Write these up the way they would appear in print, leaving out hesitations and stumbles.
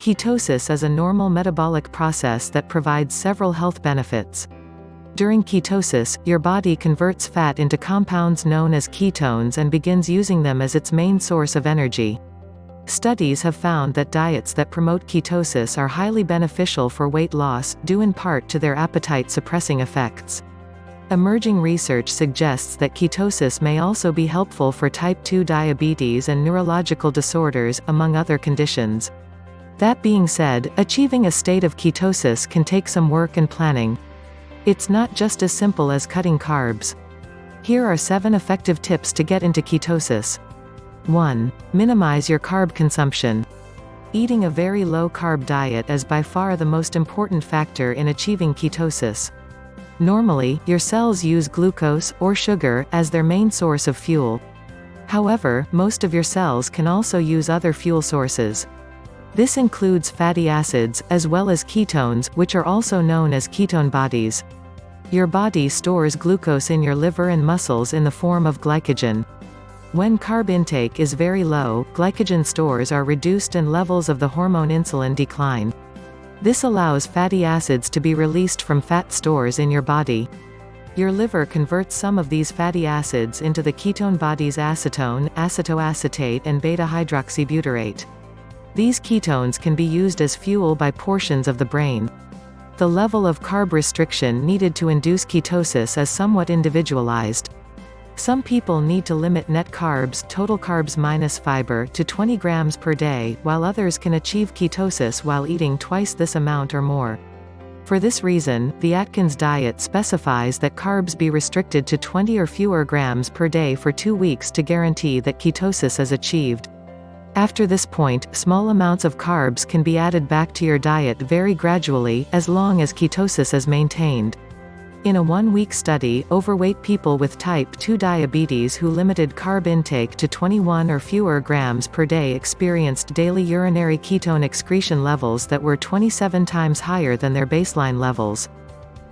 Ketosis is a normal metabolic process that provides several health benefits. During ketosis, your body converts fat into compounds known as ketones and begins using them as its main source of energy. Studies have found that diets that promote ketosis are highly beneficial for weight loss, due in part to their appetite-suppressing effects. Emerging research suggests that ketosis may also be helpful for type 2 diabetes and neurological disorders, among other conditions. That being said, achieving a state of ketosis can take some work and planning. It's not just as simple as cutting carbs. Here are 7 effective tips to get into ketosis. 1. Minimize your carb consumption. Eating a very low-carb diet is by far the most important factor in achieving ketosis. Normally, your cells use glucose, or sugar, as their main source of fuel. However, most of your cells can also use other fuel sources. This includes fatty acids, as well as ketones, which are also known as ketone bodies. Your body stores glucose in your liver and muscles in the form of glycogen. When carb intake is very low, glycogen stores are reduced and levels of the hormone insulin decline. This allows fatty acids to be released from fat stores in your body. Your liver converts some of these fatty acids into the ketone bodies acetone, acetoacetate and beta-hydroxybutyrate. These ketones can be used as fuel by portions of the brain. The level of carb restriction needed to induce ketosis is somewhat individualized. Some people need to limit net carbs, total carbs minus fiber, to 20 grams per day, while others can achieve ketosis while eating twice this amount or more. For this reason, the Atkins diet specifies that carbs be restricted to 20 or fewer grams per day for 2 weeks to guarantee that ketosis is achieved. After this point, small amounts of carbs can be added back to your diet very gradually, as long as ketosis is maintained. In a 1-week study, overweight people with type 2 diabetes who limited carb intake to 21 or fewer grams per day experienced daily urinary ketone excretion levels that were 27 times higher than their baseline levels.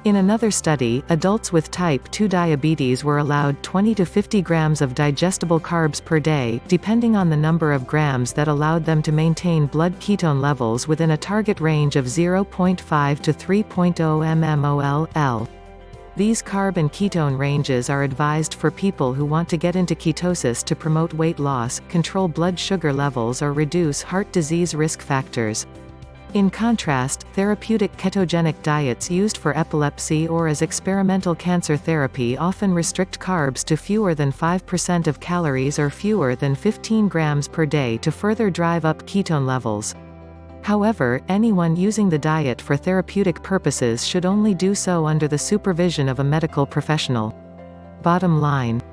In another study, adults with type 2 diabetes were allowed 20 to 50 grams of digestible carbs per day, depending on the number of grams that allowed them to maintain blood ketone levels within a target range of 0.5 to 3.0 mmol/L. These carb and ketone ranges are advised for people who want to get into ketosis to promote weight loss, control blood sugar levels or reduce heart disease risk factors. In contrast, therapeutic ketogenic diets used for epilepsy or as experimental cancer therapy often restrict carbs to fewer than 5% of calories or fewer than 15 grams per day to further drive up ketone levels. However, anyone using the diet for therapeutic purposes should only do so under the supervision of a medical professional. Bottom line.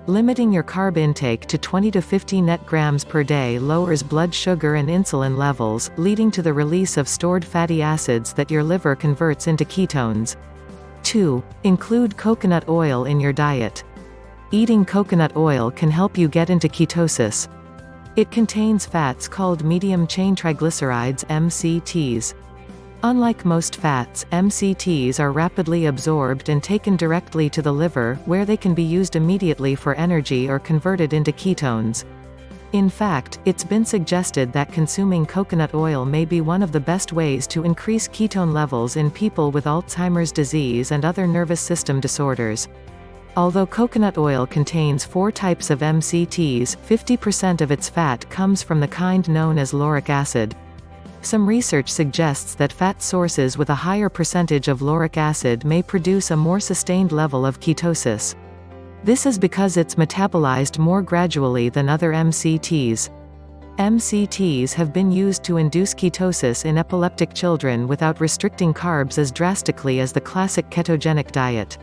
Limiting your carb intake to 20 to 50 net grams per day lowers blood sugar and insulin levels, leading to the release of stored fatty acids that your liver converts into ketones. 2. Include coconut oil in your diet. Eating coconut oil can help you get into ketosis. It contains fats called medium-chain triglycerides (MCTs). Unlike most fats, MCTs are rapidly absorbed and taken directly to the liver, where they can be used immediately for energy or converted into ketones. In fact, it's been suggested that consuming coconut oil may be one of the best ways to increase ketone levels in people with Alzheimer's disease and other nervous system disorders. Although coconut oil contains 4 types of MCTs, 50% of its fat comes from the kind known as lauric acid. Some research suggests that fat sources with a higher percentage of lauric acid may produce a more sustained level of ketosis. This is because it's metabolized more gradually than other MCTs. MCTs have been used to induce ketosis in epileptic children without restricting carbs as drastically as the classic ketogenic diet.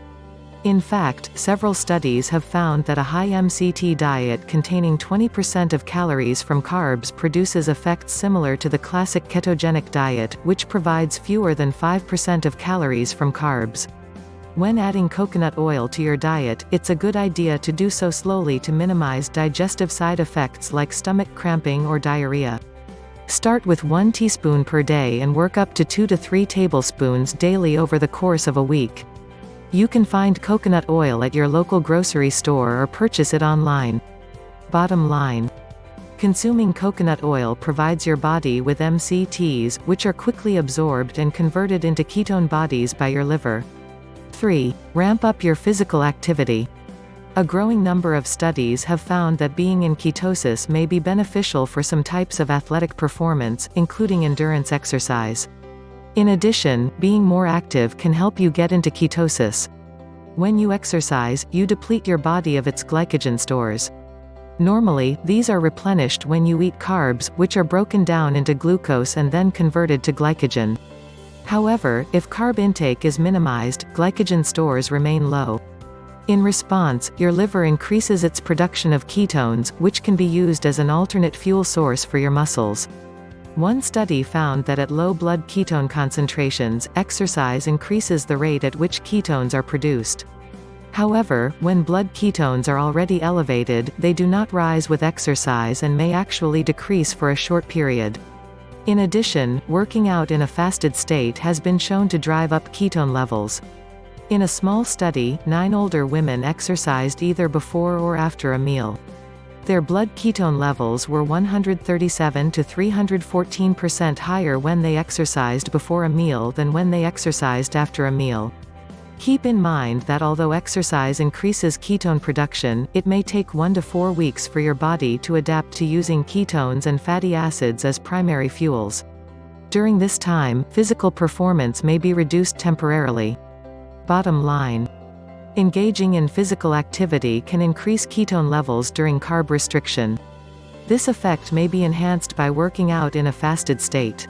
In fact, several studies have found that a high MCT diet containing 20% of calories from carbs produces effects similar to the classic ketogenic diet, which provides fewer than 5% of calories from carbs. When adding coconut oil to your diet, it's a good idea to do so slowly to minimize digestive side effects like stomach cramping or diarrhea. Start with 1 teaspoon per day and work up to 2 to 3 tablespoons daily over the course of a week. You can find coconut oil at your local grocery store or purchase it online. Bottom line. Consuming coconut oil provides your body with MCTs, which are quickly absorbed and converted into ketone bodies by your liver. 3. Ramp up your physical activity. A growing number of studies have found that being in ketosis may be beneficial for some types of athletic performance, including endurance exercise. In addition, being more active can help you get into ketosis. When you exercise, you deplete your body of its glycogen stores. Normally, these are replenished when you eat carbs, which are broken down into glucose and then converted to glycogen. However, if carb intake is minimized, glycogen stores remain low. In response, your liver increases its production of ketones, which can be used as an alternate fuel source for your muscles. One study found that at low blood ketone concentrations, exercise increases the rate at which ketones are produced. However, when blood ketones are already elevated, they do not rise with exercise and may actually decrease for a short period. In addition, working out in a fasted state has been shown to drive up ketone levels. In a small study, 9 older women exercised either before or after a meal. Their blood ketone levels were 137 to 314% higher when they exercised before a meal than when they exercised after a meal. Keep in mind that although exercise increases ketone production, it may take 1 to 4 weeks for your body to adapt to using ketones and fatty acids as primary fuels. During this time, physical performance may be reduced temporarily. Bottom line. Engaging in physical activity can increase ketone levels during carb restriction. This effect may be enhanced by working out in a fasted state.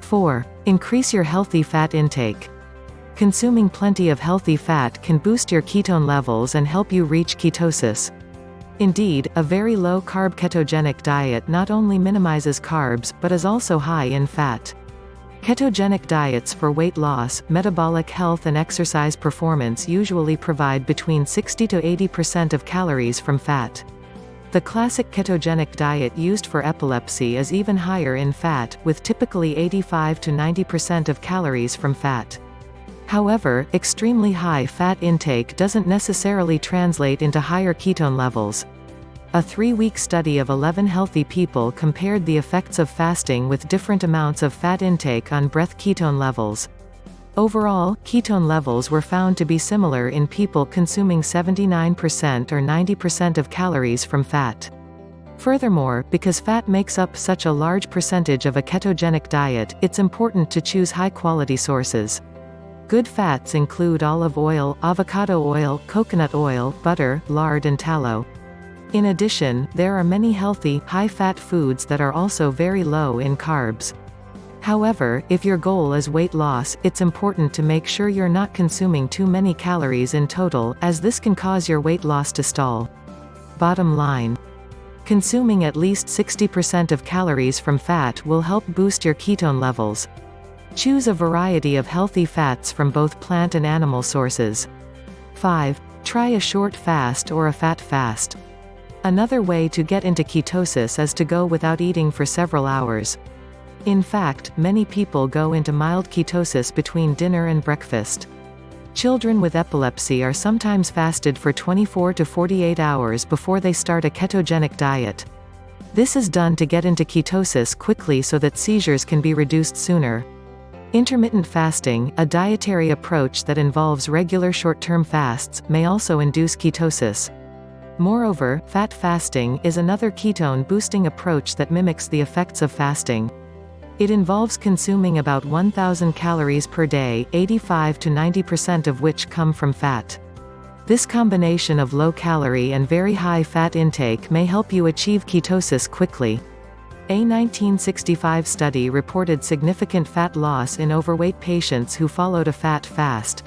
4. Increase your healthy fat intake. Consuming plenty of healthy fat can boost your ketone levels and help you reach ketosis. Indeed, a very low-carb ketogenic diet not only minimizes carbs, but is also high in fat. Ketogenic diets for weight loss, metabolic health and exercise performance usually provide between 60 to 80% of calories from fat. The classic ketogenic diet used for epilepsy is even higher in fat, with typically 85 to 90% of calories from fat. However, extremely high fat intake doesn't necessarily translate into higher ketone levels. A 3-week study of 11 healthy people compared the effects of fasting with different amounts of fat intake on breath ketone levels. Overall, ketone levels were found to be similar in people consuming 79% or 90% of calories from fat. Furthermore, because fat makes up such a large percentage of a ketogenic diet, it's important to choose high-quality sources. Good fats include olive oil, avocado oil, coconut oil, butter, lard and tallow. In addition, there are many healthy, high-fat foods that are also very low in carbs. However, if your goal is weight loss, it's important to make sure you're not consuming too many calories in total, as this can cause your weight loss to stall. Bottom line. Consuming at least 60% of calories from fat will help boost your ketone levels. Choose a variety of healthy fats from both plant and animal sources. 5. Try a short fast or a fat fast. Another way to get into ketosis is to go without eating for several hours. In fact, many people go into mild ketosis between dinner and breakfast. Children with epilepsy are sometimes fasted for 24 to 48 hours before they start a ketogenic diet. This is done to get into ketosis quickly so that seizures can be reduced sooner. Intermittent fasting, a dietary approach that involves regular short-term fasts, may also induce ketosis. Moreover, fat fasting is another ketone-boosting approach that mimics the effects of fasting. It involves consuming about 1,000 calories per day, 85 to 90% of which come from fat. This combination of low-calorie and very high fat intake may help you achieve ketosis quickly. A 1965 study reported significant fat loss in overweight patients who followed a fat fast.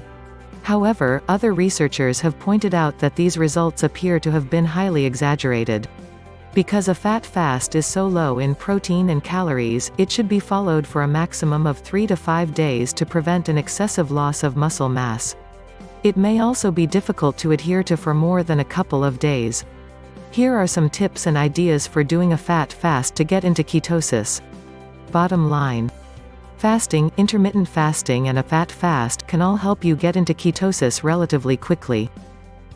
However, other researchers have pointed out that these results appear to have been highly exaggerated. Because a fat fast is so low in protein and calories, it should be followed for a maximum of 3 to 5 days to prevent an excessive loss of muscle mass. It may also be difficult to adhere to for more than a couple of days. Here are some tips and ideas for doing a fat fast to get into ketosis. Bottom line. Fasting, intermittent fasting and a fat fast can all help you get into ketosis relatively quickly.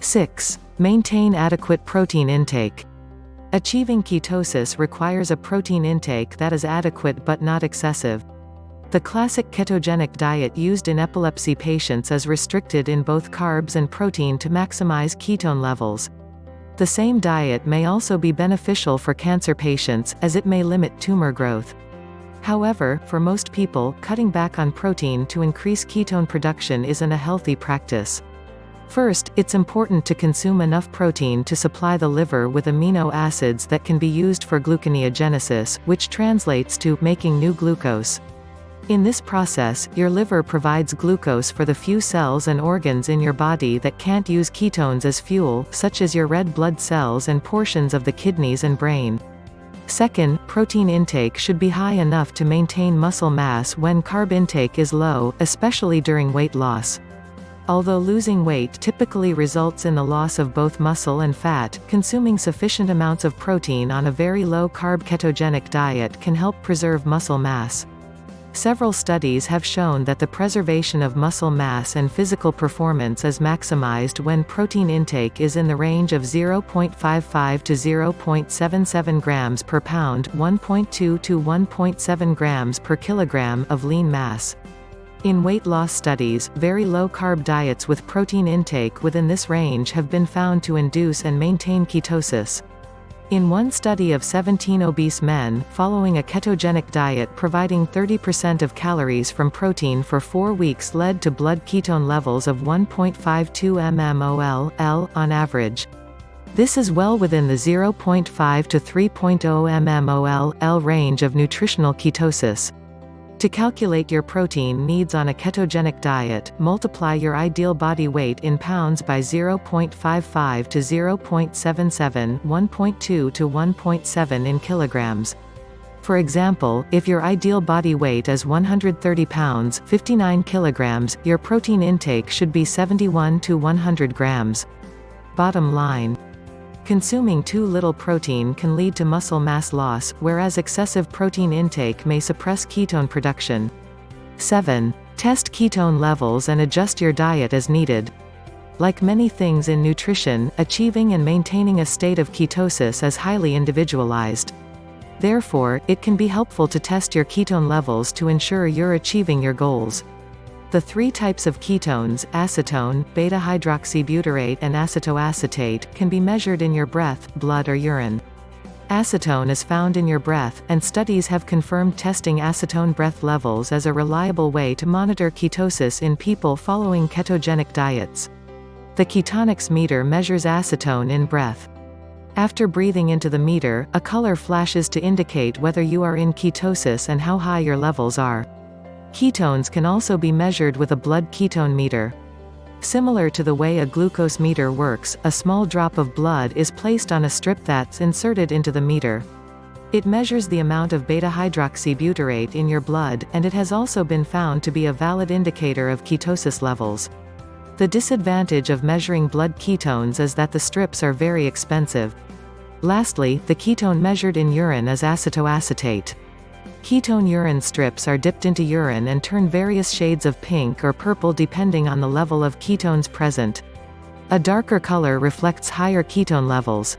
6. Maintain adequate protein intake. Achieving ketosis requires a protein intake that is adequate but not excessive. The classic ketogenic diet used in epilepsy patients is restricted in both carbs and protein to maximize ketone levels. The same diet may also be beneficial for cancer patients, as it may limit tumor growth. However, for most people, cutting back on protein to increase ketone production isn't a healthy practice. First, it's important to consume enough protein to supply the liver with amino acids that can be used for gluconeogenesis, which translates to making new glucose. In this process, your liver provides glucose for the few cells and organs in your body that can't use ketones as fuel, such as your red blood cells and portions of the kidneys and brain. Second, protein intake should be high enough to maintain muscle mass when carb intake is low, especially during weight loss. Although losing weight typically results in the loss of both muscle and fat, consuming sufficient amounts of protein on a very low-carb ketogenic diet can help preserve muscle mass. Several studies have shown that the preservation of muscle mass and physical performance is maximized when protein intake is in the range of 0.55 to 0.77 grams per pound, 1.2 to 1.7 grams per kilogram of lean mass. In weight loss studies, very low-carb diets with protein intake within this range have been found to induce and maintain ketosis. In one study of 17 obese men, following a ketogenic diet providing 30% of calories from protein for 4 weeks led to blood ketone levels of 1.52 mmol/L on average. This is well within the 0.5 to 3.0 mmol/L range of nutritional ketosis. To calculate your protein needs on a ketogenic diet, multiply your ideal body weight in pounds by 0.55 to 0.77, 1.2 to 1.7 in kilograms. For example, if your ideal body weight is 130 pounds, 59 kilograms, your protein intake should be 71 to 100 grams. Bottom line. Consuming too little protein can lead to muscle mass loss, whereas excessive protein intake may suppress ketone production. 7. Test ketone levels and adjust your diet as needed. Like many things in nutrition, achieving and maintaining a state of ketosis is highly individualized. Therefore, it can be helpful to test your ketone levels to ensure you're achieving your goals. The 3 types of ketones, acetone, beta-hydroxybutyrate and acetoacetate, can be measured in your breath, blood or urine. Acetone is found in your breath, and studies have confirmed testing acetone breath levels as a reliable way to monitor ketosis in people following ketogenic diets. The ketonics meter measures acetone in breath. After breathing into the meter, a color flashes to indicate whether you are in ketosis and how high your levels are. Ketones can also be measured with a blood ketone meter. Similar to the way a glucose meter works, a small drop of blood is placed on a strip that's inserted into the meter. It measures the amount of beta-hydroxybutyrate in your blood, and it has also been found to be a valid indicator of ketosis levels. The disadvantage of measuring blood ketones is that the strips are very expensive. Lastly, the ketone measured in urine is acetoacetate. Ketone urine strips are dipped into urine and turn various shades of pink or purple depending on the level of ketones present. A darker color reflects higher ketone levels.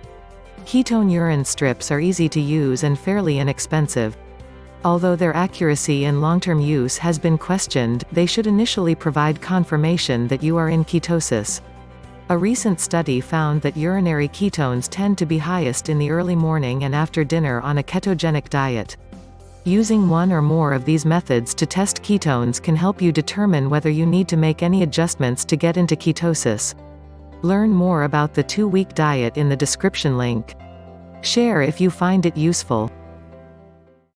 Ketone urine strips are easy to use and fairly inexpensive. Although their accuracy in long-term use has been questioned, they should initially provide confirmation that you are in ketosis. A recent study found that urinary ketones tend to be highest in the early morning and after dinner on a ketogenic diet. Using one or more of these methods to test ketones can help you determine whether you need to make any adjustments to get into ketosis. Learn more about the 2-week diet in the description link. Share if you find it useful.